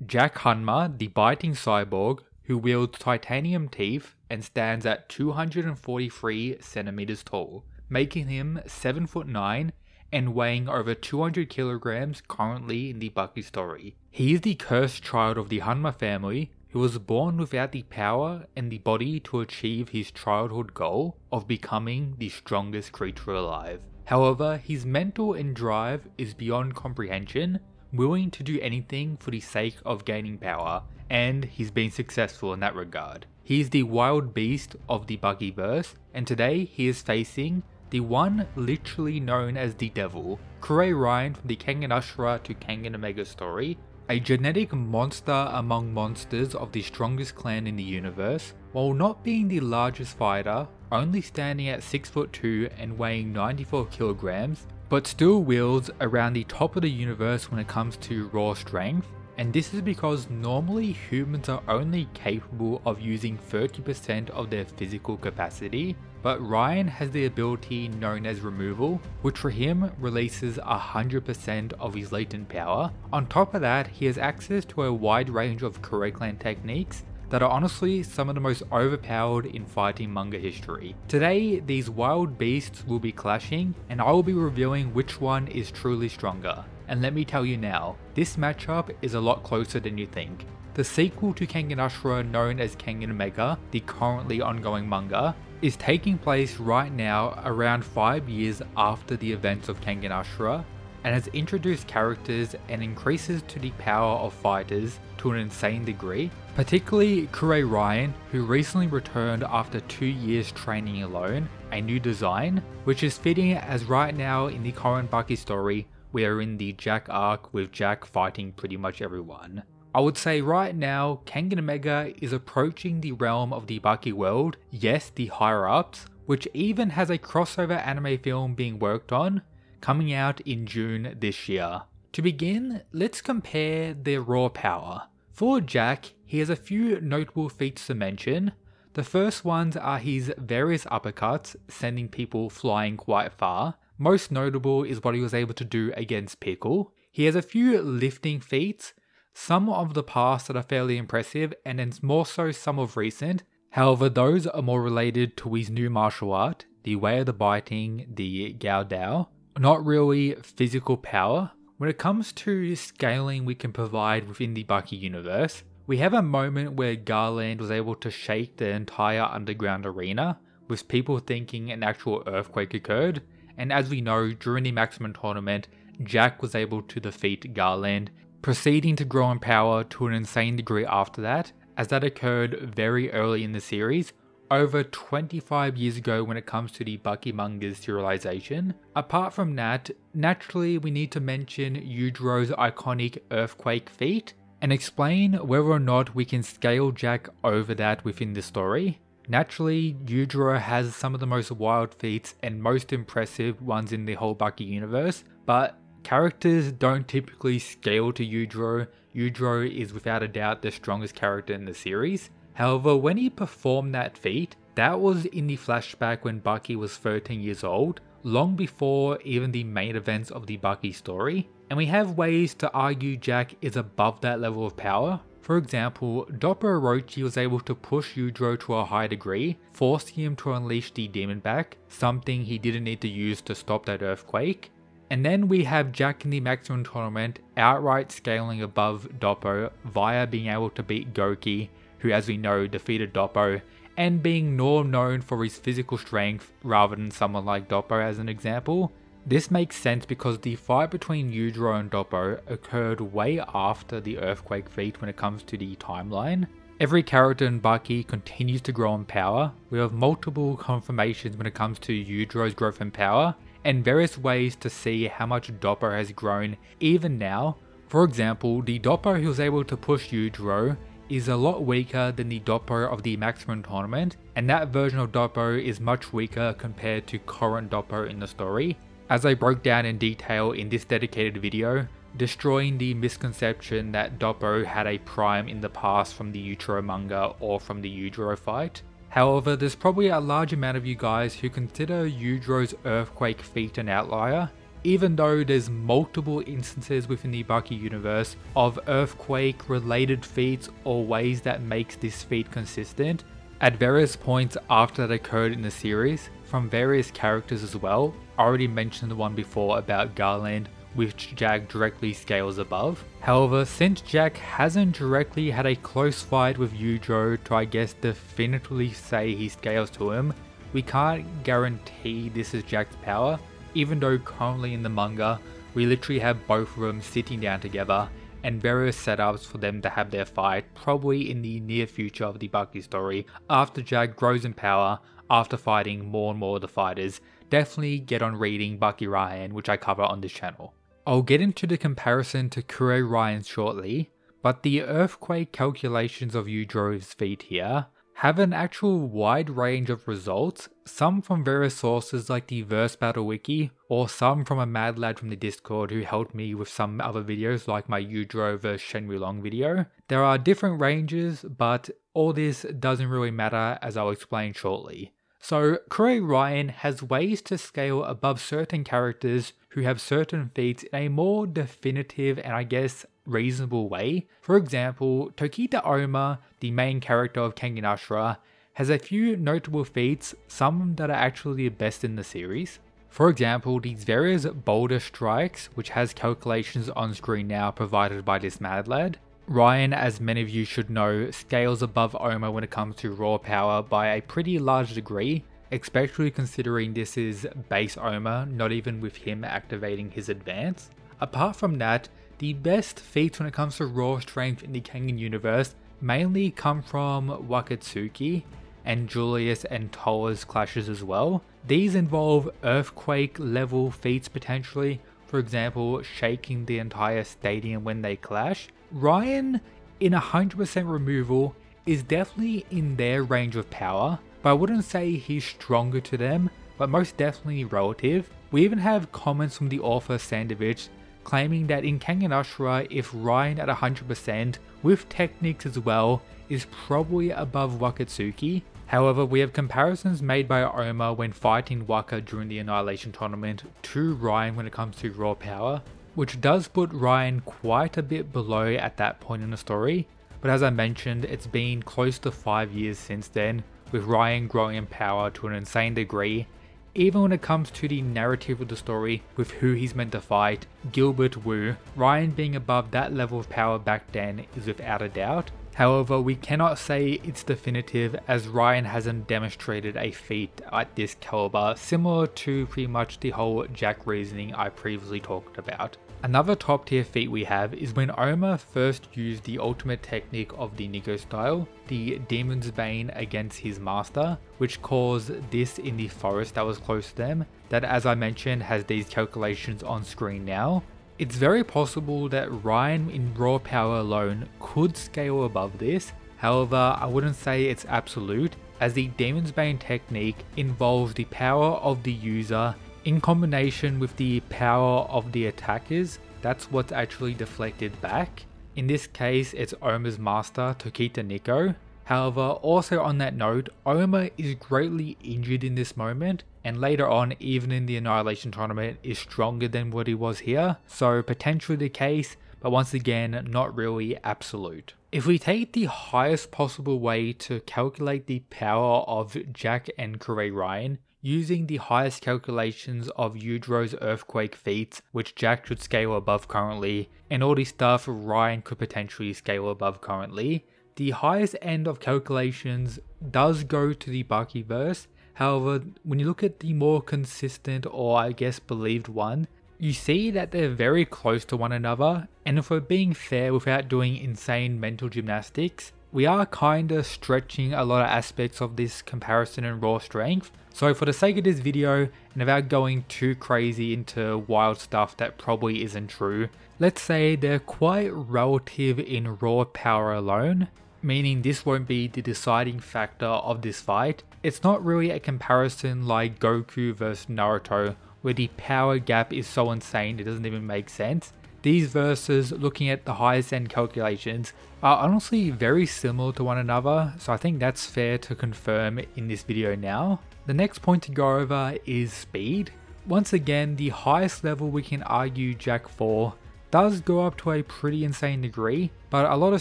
Jack Hanma, the biting cyborg, who wields titanium teeth and stands at 243 centimeters tall, making him 7'9" and weighing over 200 kilograms currently in the Baki story. He is the cursed child of the Hanma family, who was born without the power and the body to achieve his childhood goal of becoming the strongest creature alive. However, his mental and drive is beyond comprehension, willing to do anything for the sake of gaining power, and he's been successful in that regard. He is the wild beast of the Buckyverse, and today he is facing the one literally known as the Devil, Kure Raian from the Kengan to Kengan Omega story, a genetic monster among monsters of the strongest clan in the universe, while not being the largest fighter, only standing at 6'2" and weighing 94 kilograms, but still wields around the top of the universe when it comes to raw strength, and this is because normally humans are only capable of using 30% of their physical capacity, but Rahen has the ability known as removal, which for him releases 100% of his latent power. On top of that, he has access to a wide range of Kure clan techniques that are honestly some of the most overpowered in fighting manga history. Today, these wild beasts will be clashing, and I will be revealing which one is truly stronger. And let me tell you now, this matchup is a lot closer than you think. The sequel to Kengan Ashura, known as Kengan Omega, the currently ongoing manga, is taking place right now around 5 years after the events of Kengan Ashura, and has introduced characters and increases to the power of fighters to an insane degree, particularly Kure Raian, who recently returned after 2 years training alone, a new design, which is fitting as right now in the current Baki story, we are in the Jack arc with Jack fighting pretty much everyone. I would say right now, Kengan Omega is approaching the realm of the Baki world, yes, the higher ups, which even has a crossover anime film being worked on, coming out in June this year. To begin, let's compare their raw power. For Jack, he has a few notable feats to mention. The first ones are his various uppercuts, sending people flying quite far. Most notable is what he was able to do against Pickle. He has a few lifting feats, some of the past that are fairly impressive, and then more so some of recent. However, those are more related to his new martial art, the way of the biting, the Gao Dao. Not really physical power. When it comes to scaling we can provide within the Baki universe, we have a moment where Garland was able to shake the entire underground arena, with people thinking an actual earthquake occurred, and as we know, during the Maximum Tournament, Jack was able to defeat Garland, proceeding to grow in power to an insane degree after that, as that occurred very early in the series, over 25 years ago when it comes to the Baki manga's serialization. Apart from that, naturally we need to mention Yujiro's iconic earthquake feat, and explain whether or not we can scale Jack over that within the story. Naturally, Yujiro has some of the most wild feats and most impressive ones in the whole Baki universe, but characters don't typically scale to Yujiro. Yujiro is without a doubt the strongest character in the series. However, when he performed that feat, that was in the flashback when Baki was 13 years old, long before even the main events of the Baki story, and we have ways to argue Jack is above that level of power. For example, Doppo Orochi was able to push Yujiro to a high degree, forcing him to unleash the demon back, something he didn't need to use to stop that earthquake. And then we have Jack in the Maximum Tournament outright scaling above Doppo via being able to beat Goki, who as we know defeated Doppo, and being more known for his physical strength rather than someone like Doppo as an example. This makes sense because the fight between Yujiro and Doppo occurred way after the earthquake feat when it comes to the timeline. Every character in Baki continues to grow in power. We have multiple confirmations when it comes to Yujiro's growth in power, and various ways to see how much Doppo has grown even now. For example, the Doppo who was able to push Yujiro is a lot weaker than the Doppo of the Maximum Tournament, and that version of Doppo is much weaker compared to current Doppo in the story. As I broke down in detail in this dedicated video, destroying the misconception that Doppo had a prime in the past from the Yujiro manga or from the Yujiro fight. However, there's probably a large amount of you guys who consider Yujiro's earthquake feat an outlier, even though there's multiple instances within the Baki universe of earthquake related feats or ways that makes this feat consistent at various points after that occurred in the series from various characters as well. I already mentioned the one before about Garland, which Jack directly scales above. However, since Jack hasn't directly had a close fight with Yujiro to I guess definitively say he scales to him, we can't guarantee this is Jack's power, even though currently in the manga we literally have both of them sitting down together and various setups for them to have their fight probably in the near future of the Baki story after Jack grows in power after fighting more and more of the fighters. Definitely get on reading Baki Rahen, which I cover on this channel. I'll get into the comparison to Kure Raian shortly, but the earthquake calculations of Yujiro's feat here have an actual wide range of results, some from various sources like the Verse Battle Wiki, or some from a mad lad from the Discord who helped me with some other videos like my Yujiro vs Shenmue video. There are different ranges, but all this doesn't really matter as I'll explain shortly. So Kure Raian has ways to scale above certain characters who have certain feats in a more definitive and I guess reasonable way. For example, Tokita Oma, the main character of Kengan, has a few notable feats, some that are actually the best in the series. For example, these various boulder strikes, which has calculations on screen now provided by this mad lad. Raian, as many of you should know, scales above Oma when it comes to raw power by a pretty large degree, especially considering this is base Oma, not even with him activating his advance. Apart from that, the best feats when it comes to raw strength in the Kengan universe mainly come from Wakatsuki and Julius and Toa's clashes as well. These involve earthquake level feats potentially, for example shaking the entire stadium when they clash. Raian in 100% removal is definitely in their range of power, but I wouldn't say he's stronger to them, but most definitely relative. We even have comments from the author Sandovich claiming that in Kengan if Raian at 100% with techniques as well is probably above Wakatsuki. However, we have comparisons made by Oma when fighting Waka during the Annihilation tournament to Raian when it comes to raw power, which does put Raian quite a bit below at that point in the story. But as I mentioned, it's been close to 5 years since then, with Raian growing in power to an insane degree. Even when it comes to the narrative of the story with who he's meant to fight, Gilbert Wu, Raian being above that level of power back then is without a doubt. However, we cannot say it's definitive as Raian hasn't demonstrated a feat at this caliber, similar to pretty much the whole Jack reasoning I previously talked about. Another top tier feat we have is when Oma first used the ultimate technique of the Nico style, the Demon's Bane against his master, which caused this in the forest that was close to them, that as I mentioned has these calculations on screen now. It's very possible that Raian in raw power alone could scale above this, however I wouldn't say it's absolute, as the Demon's Bane technique involves the power of the user in combination with the power of the attackers. That's what's actually deflected back. In this case, it's Oma's master, Tokita Nico. However, also on that note, Oma is greatly injured in this moment, and later on, even in the Annihilation tournament, is stronger than what he was here. So potentially the case, but once again, not really absolute. If we take the highest possible way to calculate the power of Jack and Kure Raian, using the highest calculations of Yujiro's earthquake feats, which Jack should scale above currently, and all the stuff Raian could potentially scale above currently, the highest end of calculations does go to the Baki verse. However, when you look at the more consistent or I guess believed one, you see that they're very close to one another, and if we're being fair without doing insane mental gymnastics, we are kinda stretching a lot of aspects of this comparison in raw strength. So for the sake of this video, and without going too crazy into wild stuff that probably isn't true, let's say they're quite relative in raw power alone, meaning this won't be the deciding factor of this fight. It's not really a comparison like Goku versus Naruto, where the power gap is so insane it doesn't even make sense. These verses, looking at the highest end calculations, are honestly very similar to one another, so I think that's fair to confirm in this video now. The next point to go over is speed. Once again, the highest level we can argue Jack for does go up to a pretty insane degree, but a lot of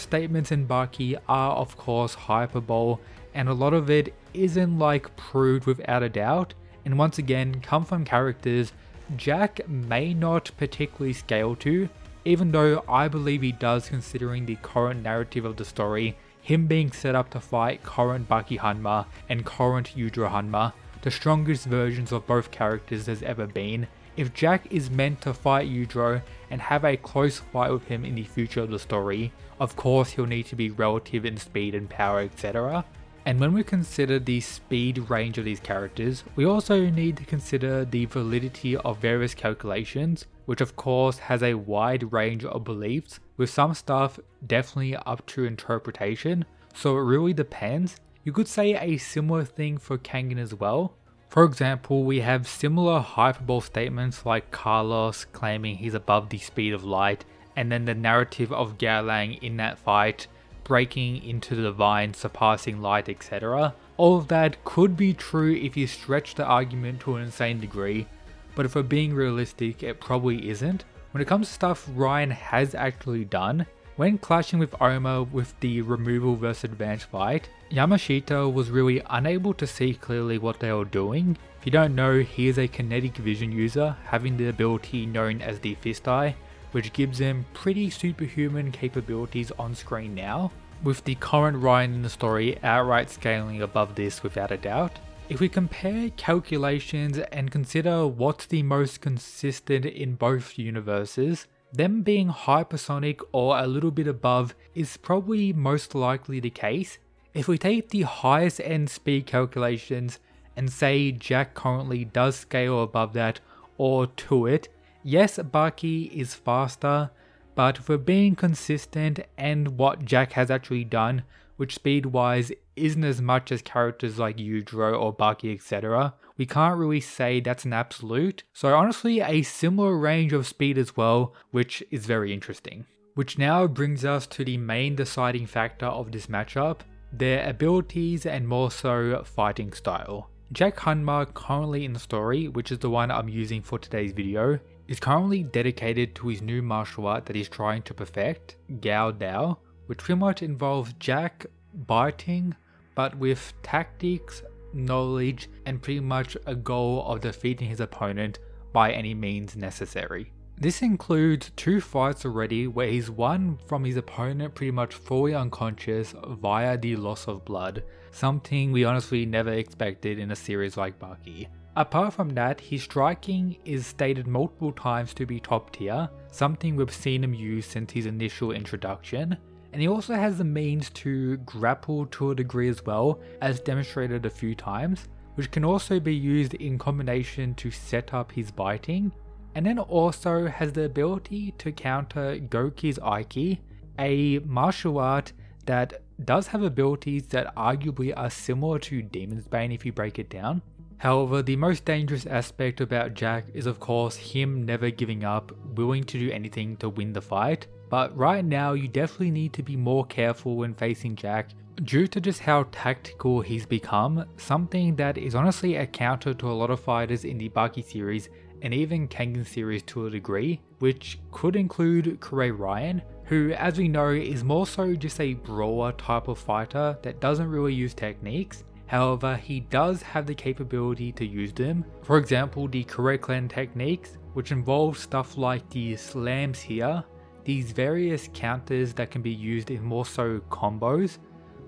statements in Baki are of course hyperbole, and a lot of it isn't like proved without a doubt, and once again come from characters Jack may not particularly scale to, even though I believe he does considering the current narrative of the story, him being set up to fight current Baki Hanma and current Yujiro Hanma, the strongest versions of both characters there's ever been. If Jack is meant to fight Yujiro and have a close fight with him in the future of the story, of course he'll need to be relative in speed and power, etc. And when we consider the speed range of these characters, we also need to consider the validity of various calculations, which of course has a wide range of beliefs, with some stuff definitely up to interpretation, so it really depends. You could say a similar thing for Kengan as well. For example, we have similar hyperbole statements like Carlos claiming he's above the speed of light, and then the narrative of Gaolang in that fight breaking into the divine, surpassing light, etc. All of that could be true if you stretch the argument to an insane degree, but if we're being realistic, it probably isn't. When it comes to stuff Rahen has actually done, when clashing with Oma with the removal versus advance fight, Yamashita was really unable to see clearly what they were doing. If you don't know, he is a kinetic vision user, having the ability known as the Fist Eye, which gives him pretty superhuman capabilities on screen now, with the current Rahen in the story outright scaling above this without a doubt. If we compare calculations and consider what's the most consistent in both universes, them being hypersonic or a little bit above is probably most likely the case. If we take the highest end speed calculations and say Jack currently does scale above that or to it, yes, Baki is faster, but if we're being consistent and what Jack has actually done, which speed wise isn't as much as characters like Yujiro or Baki, etc., we can't really say that's an absolute. So honestly, a similar range of speed as well, which is very interesting. Which now brings us to the main deciding factor of this matchup, their abilities and more so fighting style. Jack Hanma, currently in the story, which is the one I'm using for today's video, is currently dedicated to his new martial art that he's trying to perfect, Gao Dao, which pretty much involves Jack biting, but with tactics, knowledge, and pretty much a goal of defeating his opponent by any means necessary. This includes 2 fights already where he's won from his opponent pretty much fully unconscious via the loss of blood, something we honestly never expected in a series like Baki. Apart from that, his striking is stated multiple times to be top tier, something we've seen him use since his initial introduction, and he also has the means to grapple to a degree as well, as demonstrated a few times, which can also be used in combination to set up his biting, and then also has the ability to counter Goki's Aiki, a martial art that does have abilities that arguably are similar to Demon's Bane if you break it down. However, the most dangerous aspect about Jack is of course him never giving up, willing to do anything to win the fight. But right now you definitely need to be more careful when facing Jack due to just how tactical he's become, something that is honestly a counter to a lot of fighters in the Baki series and even Kengan series to a degree, which could include Kure Raian, who as we know is more so just a brawler type of fighter that doesn't really use techniques. However, he does have the capability to use them. For example, the Kure Clan techniques, which involve stuff like the slams here, these various counters that can be used in more so combos,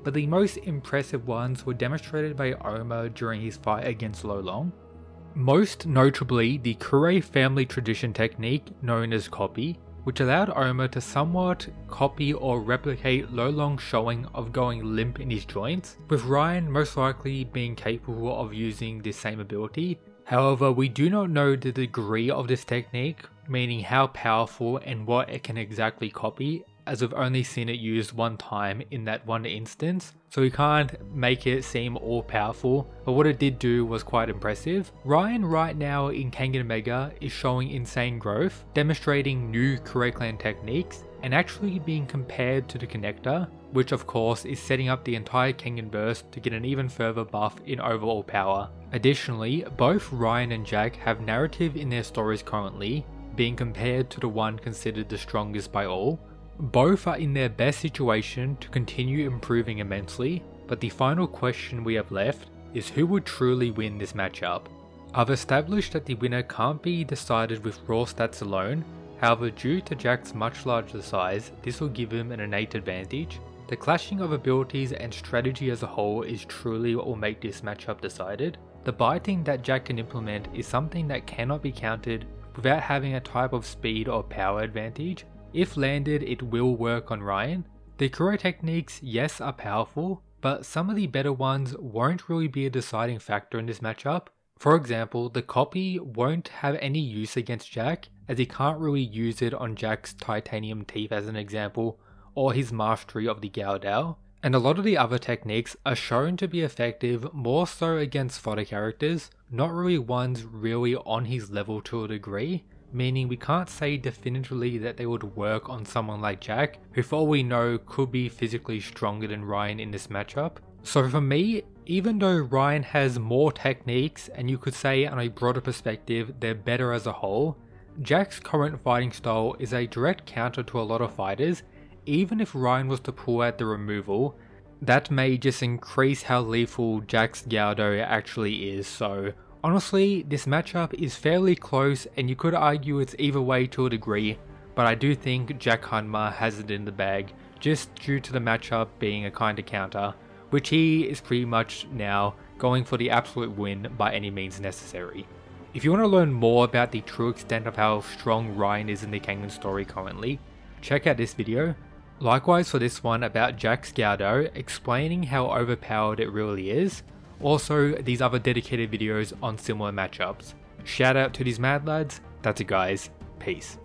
but the most impressive ones were demonstrated by Oma during his fight against Lolong. Most notably, the Kure family tradition technique known as copy, which allowed Oma to somewhat copy or replicate Lolong's showing of going limp in his joints, with Rahen most likely being capable of using this same ability. However, we do not know the degree of this technique, meaning how powerful and what it can exactly copy, as we've only seen it used one time in that one instance, so we can't make it seem all powerful, but what it did do was quite impressive. Rahen right now in Kengan Mega is showing insane growth, demonstrating new Kure Clan techniques, and actually being compared to the Connector, which of course is setting up the entire Kengan burst to get an even further buff in overall power. Additionally, both Rahen and Jack have narrative in their stories currently, being compared to the one considered the strongest by all. Both are in their best situation to continue improving immensely, but the final question we have left is who would truly win this matchup. I've established that the winner can't be decided with raw stats alone, however due to Jack's much larger size, this will give him an innate advantage. The clashing of abilities and strategy as a whole is truly what will make this matchup decided. The biting that Jack can implement is something that cannot be countered without having a type of speed or power advantage. If landed, it will work on Rahen. The Kure techniques, yes, are powerful, but some of the better ones won't really be a deciding factor in this matchup. For example, the copy won't have any use against Jack, as he can't really use it on Jack's titanium teeth as an example, or his mastery of the Gaodao. And a lot of the other techniques are shown to be effective more so against fodder characters, not really ones really on his level to a degree, meaning we can't say definitively that they would work on someone like Jack, who for all we know could be physically stronger than Rahen in this matchup. So for me, even though Rahen has more techniques and you could say on a broader perspective they're better as a whole, Jack's current fighting style is a direct counter to a lot of fighters. Even if Rahen was to pull out the removal, that may just increase how lethal Jack's Gaodao actually is. So honestly, this matchup is fairly close and you could argue it's either way to a degree, but I do think Jack Hanma has it in the bag just due to the matchup being a kind of counter, which he is pretty much now going for the absolute win by any means necessary. If you want to learn more about the true extent of how strong Rahen is in the Kengan story currently, check out this video. Likewise for this one about Jack's Gaodao, explaining how overpowered it really is. Also these other dedicated videos on similar matchups. Shout out to these mad lads, that's it guys, peace.